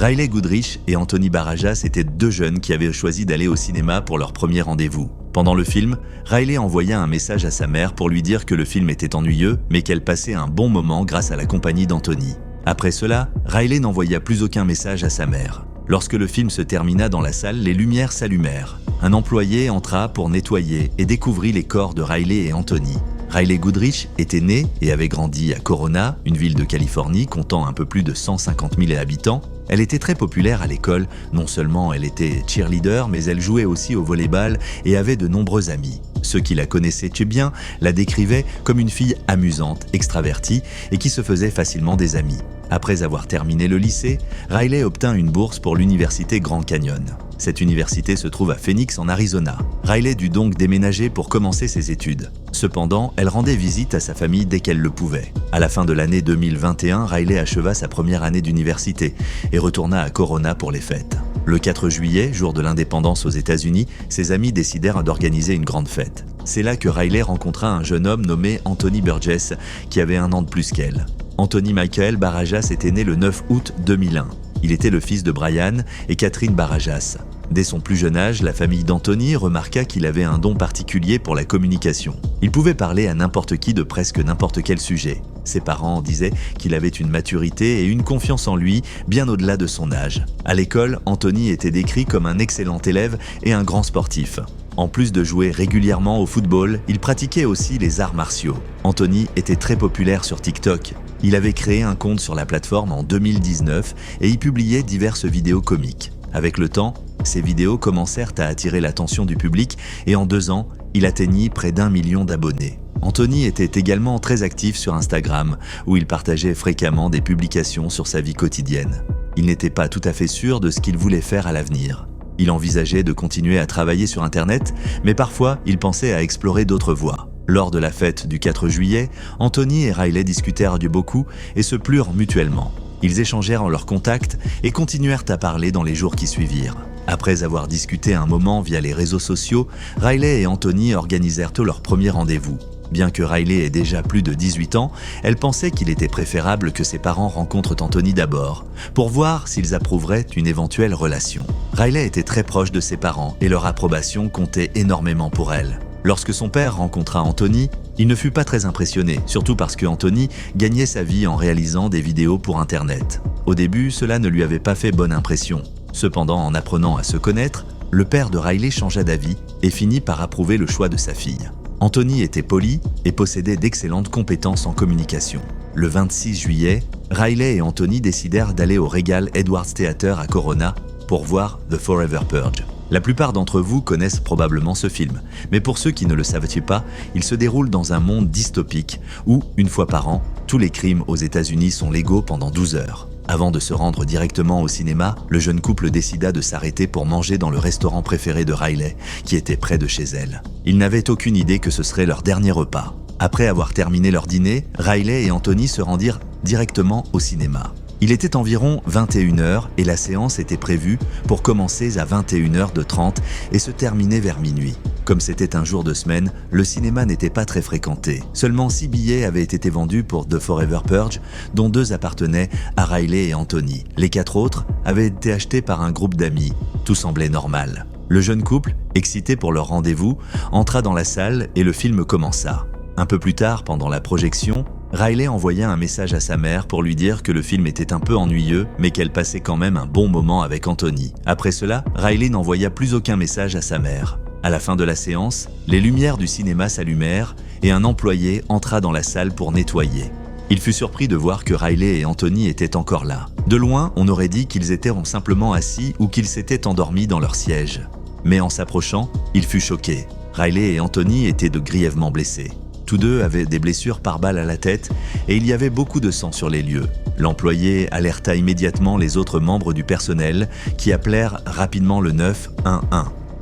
Riley Goodrich et Anthony Barajas étaient deux jeunes qui avaient choisi d'aller au cinéma pour leur premier rendez-vous. Pendant le film, Riley envoya un message à sa mère pour lui dire que le film était ennuyeux, mais qu'elle passait un bon moment grâce à la compagnie d'Anthony. Après cela, Riley n'envoya plus aucun message à sa mère. Lorsque le film se termina dans la salle, les lumières s'allumèrent. Un employé entra pour nettoyer et découvrit les corps de Riley et Anthony. Riley Goodrich était née et avait grandi à Corona, une ville de Californie comptant un peu plus de 150 000 habitants. Elle était très populaire à l'école, non seulement elle était cheerleader, mais elle jouait aussi au volleyball et avait de nombreux amis. Ceux qui la connaissaient bien la décrivaient comme une fille amusante, extravertie et qui se faisait facilement des amis. Après avoir terminé le lycée, Riley obtint une bourse pour l'université Grand Canyon. Cette université se trouve à Phoenix en Arizona. Riley dut donc déménager pour commencer ses études. Cependant, elle rendait visite à sa famille dès qu'elle le pouvait. À la fin de l'année 2021, Riley acheva sa première année d'université et retourna à Corona pour les fêtes. Le 4 juillet, jour de l'indépendance aux États-Unis, ses amis décidèrent d'organiser une grande fête. C'est là que Riley rencontra un jeune homme nommé Anthony Burgess, qui avait 1 an de plus qu'elle. Anthony Michael Barajas était né le 9 août 2001. Il était le fils de Brian et Catherine Barajas. Dès son plus jeune âge, la famille d'Anthony remarqua qu'il avait un don particulier pour la communication. Il pouvait parler à n'importe qui de presque n'importe quel sujet. Ses parents disaient qu'il avait une maturité et une confiance en lui bien au-delà de son âge. À l'école, Anthony était décrit comme un excellent élève et un grand sportif. En plus de jouer régulièrement au football, il pratiquait aussi les arts martiaux. Anthony était très populaire sur TikTok. Il avait créé un compte sur la plateforme en 2019 et y publiait diverses vidéos comiques. Avec le temps, ces vidéos commencèrent à attirer l'attention du public et en 2 ans, il atteignit près d'1 million d'abonnés. Anthony était également très actif sur Instagram, où il partageait fréquemment des publications sur sa vie quotidienne. Il n'était pas tout à fait sûr de ce qu'il voulait faire à l'avenir. Il envisageait de continuer à travailler sur Internet, mais parfois il pensait à explorer d'autres voies. Lors de la fête du 4 juillet, Anthony et Riley discutèrent beaucoup et se plurent mutuellement. Ils échangèrent leurs contacts et continuèrent à parler dans les jours qui suivirent. Après avoir discuté un moment via les réseaux sociaux, Riley et Anthony organisèrent leur premier rendez-vous. Bien que Riley ait déjà plus de 18 ans, elle pensait qu'il était préférable que ses parents rencontrent Anthony d'abord, pour voir s'ils approuveraient une éventuelle relation. Riley était très proche de ses parents et leur approbation comptait énormément pour elle. Lorsque son père rencontra Anthony, il ne fut pas très impressionné, surtout parce que Anthony gagnait sa vie en réalisant des vidéos pour Internet. Au début, cela ne lui avait pas fait bonne impression. Cependant, en apprenant à se connaître, le père de Riley changea d'avis et finit par approuver le choix de sa fille. Anthony était poli et possédait d'excellentes compétences en communication. Le 26 juillet, Riley et Anthony décidèrent d'aller au Regal Edwards Theater à Corona pour voir The Forever Purge. La plupart d'entre vous connaissent probablement ce film, mais pour ceux qui ne le savaient pas, il se déroule dans un monde dystopique où, une fois par an, tous les crimes aux États-Unis sont légaux pendant 12 heures. Avant de se rendre directement au cinéma, le jeune couple décida de s'arrêter pour manger dans le restaurant préféré de Riley, qui était près de chez elle. Ils n'avaient aucune idée que ce serait leur dernier repas. Après avoir terminé leur dîner, Riley et Anthony se rendirent directement au cinéma. Il était environ 21h et la séance était prévue pour commencer à 21h30 et se terminer vers minuit. Comme c'était un jour de semaine, le cinéma n'était pas très fréquenté. Seulement 6 billets avaient été vendus pour The Forever Purge, dont 2 appartenaient à Riley et Anthony. Les 4 autres avaient été achetés par un groupe d'amis. Tout semblait normal. Le jeune couple, excité pour leur rendez-vous, entra dans la salle et le film commença. Un peu plus tard, pendant la projection, Riley envoya un message à sa mère pour lui dire que le film était un peu ennuyeux, mais qu'elle passait quand même un bon moment avec Anthony. Après cela, Riley n'envoya plus aucun message à sa mère. À la fin de la séance, les lumières du cinéma s'allumèrent et un employé entra dans la salle pour nettoyer. Il fut surpris de voir que Riley et Anthony étaient encore là. De loin, on aurait dit qu'ils étaient simplement assis ou qu'ils s'étaient endormis dans leur siège. Mais en s'approchant, il fut choqué. Riley et Anthony étaient grièvement blessés. Tous deux avaient des blessures par balle à la tête et il y avait beaucoup de sang sur les lieux. L'employé alerta immédiatement les autres membres du personnel qui appelèrent rapidement le 911.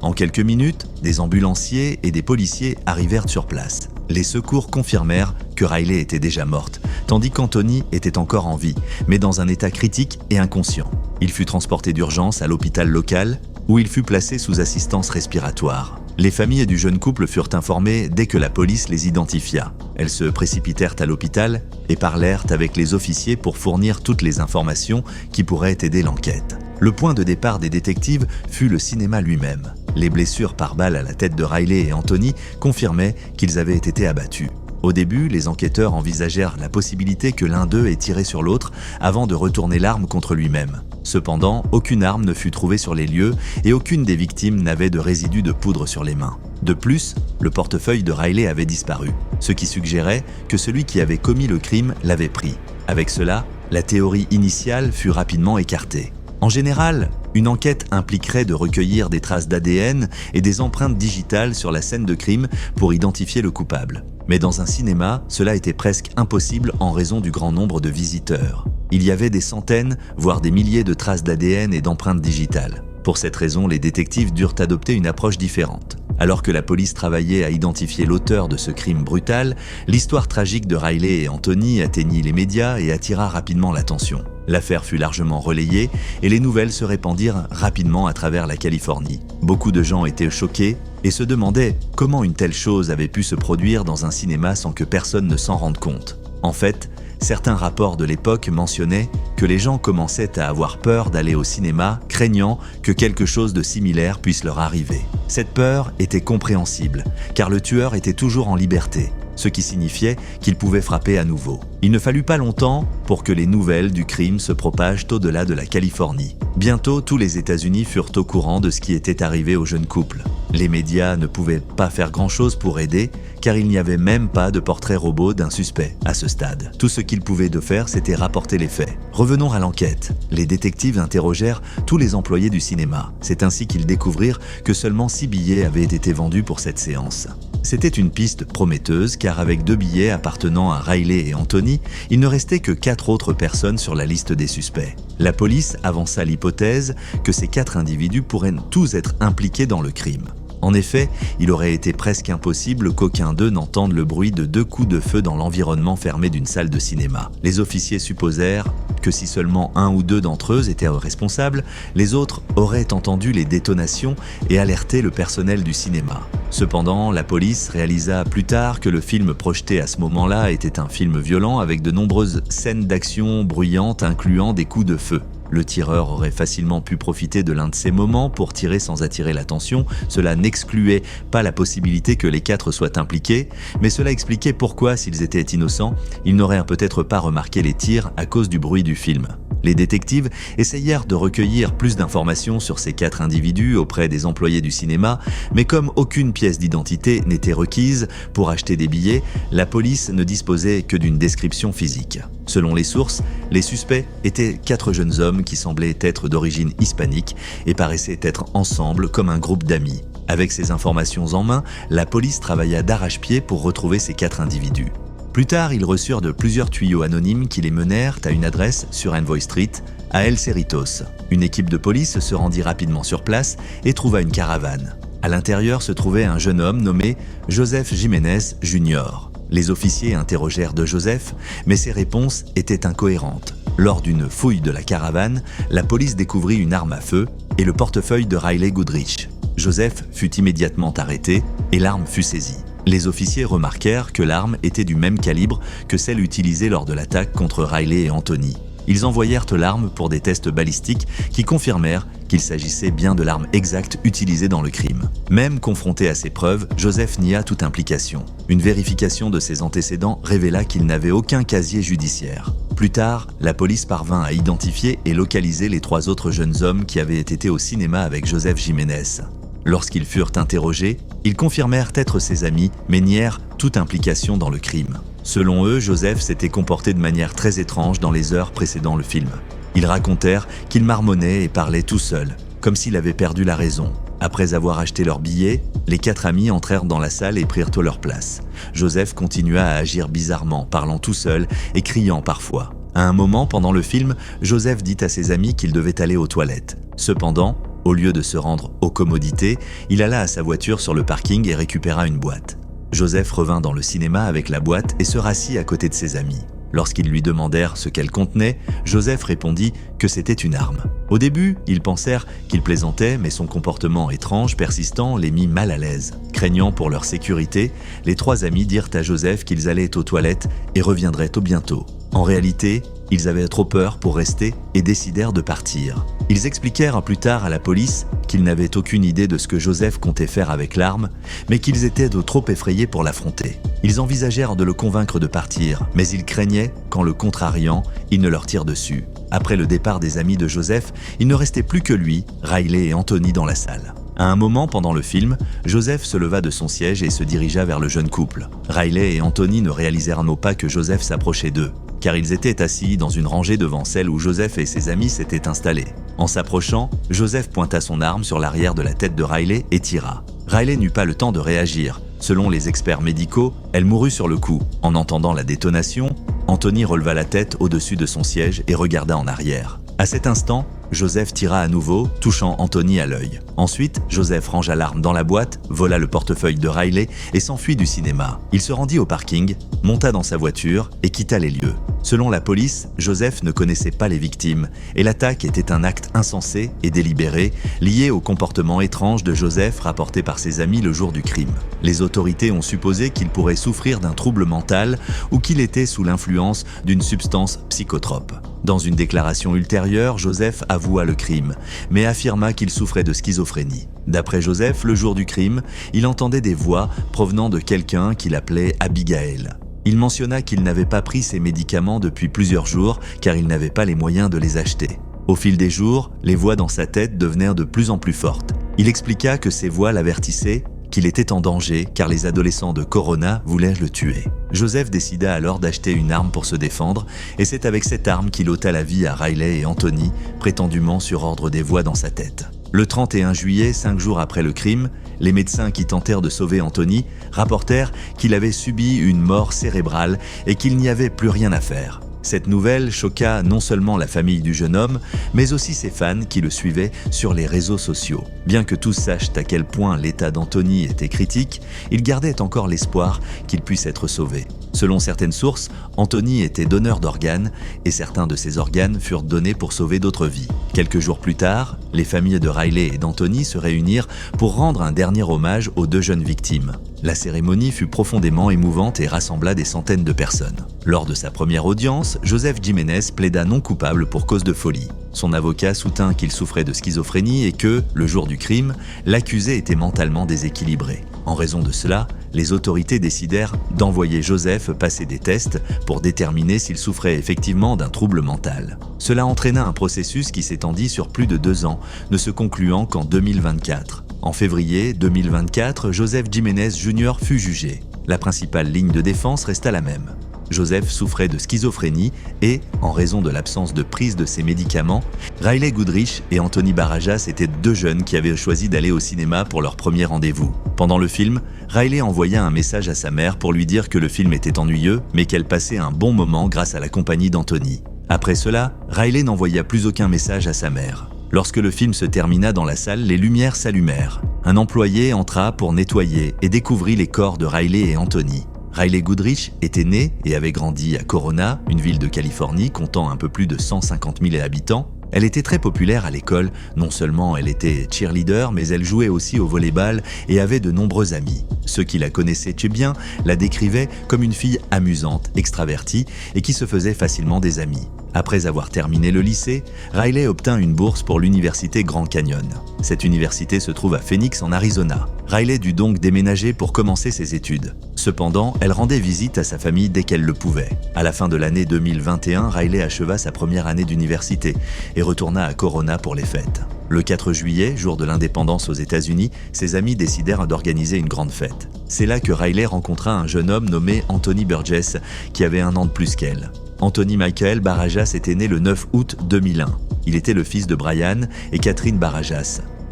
En quelques minutes, des ambulanciers et des policiers arrivèrent sur place. Les secours confirmèrent que Riley était déjà morte, tandis qu'Anthony était encore en vie, mais dans un état critique et inconscient. Il fut transporté d'urgence à l'hôpital local où il fut placé sous assistance respiratoire. Les familles du jeune couple furent informées dès que la police les identifia. Elles se précipitèrent à l'hôpital et parlèrent avec les officiers pour fournir toutes les informations qui pourraient aider l'enquête. Le point de départ des détectives fut le cinéma lui-même. Les blessures par balle à la tête de Riley et Anthony confirmaient qu'ils avaient été abattus. Au début, les enquêteurs envisagèrent la possibilité que l'un d'eux ait tiré sur l'autre avant de retourner l'arme contre lui-même. Cependant, aucune arme ne fut trouvée sur les lieux et aucune des victimes n'avait de résidus de poudre sur les mains. De plus, le portefeuille de Riley avait disparu, ce qui suggérait que celui qui avait commis le crime l'avait pris. Avec cela, la théorie initiale fut rapidement écartée. En général, une enquête impliquerait de recueillir des traces d'ADN et des empreintes digitales sur la scène de crime pour identifier le coupable. Mais dans un cinéma, cela était presque impossible en raison du grand nombre de visiteurs. Il y avait des centaines, voire des milliers de traces d'ADN et d'empreintes digitales. Pour cette raison, les détectives durent adopter une approche différente. Alors que la police travaillait à identifier l'auteur de ce crime brutal, l'histoire tragique de Riley et Anthony atteignit les médias et attira rapidement l'attention. L'affaire fut largement relayée et les nouvelles se répandirent rapidement à travers la Californie. Beaucoup de gens étaient choqués et se demandaient comment une telle chose avait pu se produire dans un cinéma sans que personne ne s'en rende compte. En fait, certains rapports de l'époque mentionnaient que les gens commençaient à avoir peur d'aller au cinéma, craignant que quelque chose de similaire puisse leur arriver. Cette peur était compréhensible, car le tueur était toujours en liberté, ce qui signifiait qu'il pouvait frapper à nouveau. Il ne fallut pas longtemps pour que les nouvelles du crime se propagent au-delà de la Californie. Bientôt, tous les États-Unis furent au courant de ce qui était arrivé au jeune couple. Les médias ne pouvaient pas faire grand-chose pour aider, car il n'y avait même pas de portrait robot d'un suspect à ce stade. Tout ce qu'ils pouvaient de faire, c'était rapporter les faits. Revenons à l'enquête. Les détectives interrogèrent tous les employés du cinéma. C'est ainsi qu'ils découvrirent que seulement 6 billets avaient été vendus pour cette séance. C'était une piste prometteuse, car avec 2 billets appartenant à Riley et Anthony, il ne restait que 4 autres personnes sur la liste des suspects. La police avança l'hypothèse que ces 4 individus pourraient tous être impliqués dans le crime. En effet, il aurait été presque impossible qu'aucun d'eux n'entende le bruit de 2 coups de feu dans l'environnement fermé d'une salle de cinéma. Les officiers supposèrent que si seulement 1 ou 2 d'entre eux étaient responsables, les autres auraient entendu les détonations et alerté le personnel du cinéma. Cependant, la police réalisa plus tard que le film projeté à ce moment-là était un film violent avec de nombreuses scènes d'action bruyantes incluant des coups de feu. Le tireur aurait facilement pu profiter de l'un de ces moments pour tirer sans attirer l'attention. Cela n'excluait pas la possibilité que les 4 soient impliqués, mais cela expliquait pourquoi, s'ils étaient innocents, ils n'auraient peut-être pas remarqué les tirs à cause du bruit du film. Les détectives essayèrent de recueillir plus d'informations sur ces 4 individus auprès des employés du cinéma, mais comme aucune pièce d'identité n'était requise pour acheter des billets, la police ne disposait que d'une description physique. Selon les sources, les suspects étaient 4 jeunes hommes qui semblaient être d'origine hispanique et paraissaient être ensemble comme un groupe d'amis. Avec ces informations en main, la police travailla d'arrache-pied pour retrouver ces 4 individus. Plus tard, ils reçurent de plusieurs tuyaux anonymes qui les menèrent à une adresse sur Envoy Street, à El Cerritos. Une équipe de police se rendit rapidement sur place et trouva une caravane. À l'intérieur se trouvait un jeune homme nommé Joseph Jiménez Jr. Les officiers interrogèrent de Joseph, mais ses réponses étaient incohérentes. Lors d'une fouille de la caravane, la police découvrit une arme à feu et le portefeuille de Riley Goodrich. Joseph fut immédiatement arrêté et l'arme fut saisie. Les officiers remarquèrent que l'arme était du même calibre que celle utilisée lors de l'attaque contre Riley et Anthony. Ils envoyèrent l'arme pour des tests balistiques qui confirmèrent qu'il s'agissait bien de l'arme exacte utilisée dans le crime. Même confronté à ces preuves, Joseph nia toute implication. Une vérification de ses antécédents révéla qu'il n'avait aucun casier judiciaire. Plus tard, la police parvint à identifier et localiser les 3 autres jeunes hommes qui avaient été au cinéma avec Joseph Jiménez. Lorsqu'ils furent interrogés, ils confirmèrent être ses amis, mais nièrent toute implication dans le crime. Selon eux, Joseph s'était comporté de manière très étrange dans les heures précédant le film. Ils racontèrent qu'il marmonnait et parlait tout seul, comme s'il avait perdu la raison. Après avoir acheté leurs billets, les 4 amis entrèrent dans la salle et prirent leur place. Joseph continua à agir bizarrement, parlant tout seul et criant parfois. À un moment, pendant le film, Joseph dit à ses amis qu'il devait aller aux toilettes. Cependant, au lieu de se rendre aux commodités, il alla à sa voiture sur le parking et récupéra une boîte. Joseph revint dans le cinéma avec la boîte et se rassit à côté de ses amis. Lorsqu'ils lui demandèrent ce qu'elle contenait, Joseph répondit que c'était une arme. Au début, ils pensèrent qu'il plaisantait, mais son comportement étrange, persistant, les mit mal à l'aise. Craignant pour leur sécurité, les trois amis dirent à Joseph qu'ils allaient aux toilettes et reviendraient au bientôt. En réalité, ils avaient trop peur pour rester et décidèrent de partir. Ils expliquèrent plus tard à la police qu'ils n'avaient aucune idée de ce que Joseph comptait faire avec l'arme, mais qu'ils étaient de trop effrayés pour l'affronter. Ils envisagèrent de le convaincre de partir, mais ils craignaient qu'en le contrariant, il ne leur tire dessus. Après le départ des amis de Joseph, il ne restait plus que lui, Riley et Anthony dans la salle. À un moment pendant le film, Joseph se leva de son siège et se dirigea vers le jeune couple. Riley et Anthony ne réalisèrent pas que Joseph s'approchait d'eux, car ils étaient assis dans une rangée devant celle où Joseph et ses amis s'étaient installés. En s'approchant, Joseph pointa son arme sur l'arrière de la tête de Riley et tira. Riley n'eut pas le temps de réagir. Selon les experts médicaux, elle mourut sur le coup. En entendant la détonation, Anthony releva la tête au-dessus de son siège et regarda en arrière. À cet instant, Joseph tira à nouveau, touchant Anthony à l'œil. Ensuite, Joseph rangea l'arme dans la boîte, vola le portefeuille de Riley et s'enfuit du cinéma. Il se rendit au parking, monta dans sa voiture et quitta les lieux. Selon la police, Joseph ne connaissait pas les victimes et l'attaque était un acte insensé et délibéré lié au comportement étrange de Joseph rapporté par ses amis le jour du crime. Les autorités ont supposé qu'il pourrait souffrir d'un trouble mental ou qu'il était sous l'influence d'une substance psychotrope. Dans une déclaration ultérieure, Joseph avoua le crime, mais affirma qu'il souffrait de schizophrénie. D'après Joseph, le jour du crime, il entendait des voix provenant de quelqu'un qu'il appelait Abigail. Il mentionna qu'il n'avait pas pris ses médicaments depuis plusieurs jours car il n'avait pas les moyens de les acheter. Au fil des jours, les voix dans sa tête devinrent de plus en plus fortes. Il expliqua que ces voix l'avertissaient qu'il était en danger car les adolescents de Corona voulaient le tuer. Joseph décida alors d'acheter une arme pour se défendre et c'est avec cette arme qu'il ôta la vie à Riley et Anthony, prétendument sur ordre des voix dans sa tête. Le 31 juillet, 5 jours après le crime, les médecins qui tentèrent de sauver Anthony rapportèrent qu'il avait subi une mort cérébrale et qu'il n'y avait plus rien à faire. Cette nouvelle choqua non seulement la famille du jeune homme, mais aussi ses fans qui le suivaient sur les réseaux sociaux. Bien que tous sachent à quel point l'état d'Anthony était critique, ils gardaient encore l'espoir qu'il puisse être sauvé. Selon certaines sources, Anthony était donneur d'organes et certains de ses organes furent donnés pour sauver d'autres vies. Quelques jours plus tard, les familles de Riley et d'Anthony se réunirent pour rendre un dernier hommage aux deux jeunes victimes. La cérémonie fut profondément émouvante et rassembla des centaines de personnes. Lors de sa première audience, Joseph Jiménez plaida non coupable pour cause de folie. Son avocat soutint qu'il souffrait de schizophrénie et que, le jour du crime, l'accusé était mentalement déséquilibré. En raison de cela, les autorités décidèrent d'envoyer Joseph passer des tests pour déterminer s'il souffrait effectivement d'un trouble mental. Cela entraîna un processus qui s'étendit sur plus de 2 ans, ne se concluant qu'en 2024. En février 2024, Joseph Jiménez Jr. fut jugé. La principale ligne de défense resta la même. Joseph souffrait de schizophrénie et, en raison de l'absence de prise de ses médicaments, Riley Goodrich et Anthony Barajas étaient 2 jeunes qui avaient choisi d'aller au cinéma pour leur premier rendez-vous. Pendant le film, Riley envoya un message à sa mère pour lui dire que le film était ennuyeux, mais qu'elle passait un bon moment grâce à la compagnie d'Anthony. Après cela, Riley n'envoya plus aucun message à sa mère. Lorsque le film se termina dans la salle, les lumières s'allumèrent. Un employé entra pour nettoyer et découvrit les corps de Riley et Anthony. Riley Goodrich était née et avait grandi à Corona, une ville de Californie comptant un peu plus de 150 000 habitants. Elle était très populaire à l'école, non seulement elle était cheerleader, mais elle jouait aussi au volleyball et avait de nombreux amis. Ceux qui la connaissaient bien la décrivaient comme une fille amusante, extravertie et qui se faisait facilement des amis. Après avoir terminé le lycée, Riley obtint une bourse pour l'université Grand Canyon. Cette université se trouve à Phoenix en Arizona. Riley dut donc déménager pour commencer ses études. Cependant, elle rendait visite à sa famille dès qu'elle le pouvait. À la fin de l'année 2021, Riley acheva sa première année d'université et retourna à Corona pour les fêtes. Le 4 juillet, jour de l'indépendance aux États-Unis, ses amis décidèrent d'organiser une grande fête. C'est là que Riley rencontra un jeune homme nommé Anthony Burgess, qui avait 1 an de plus qu'elle. Anthony Michael Barajas était né le 9 août 2001. Il était le fils de Brian et Catherine Barajas.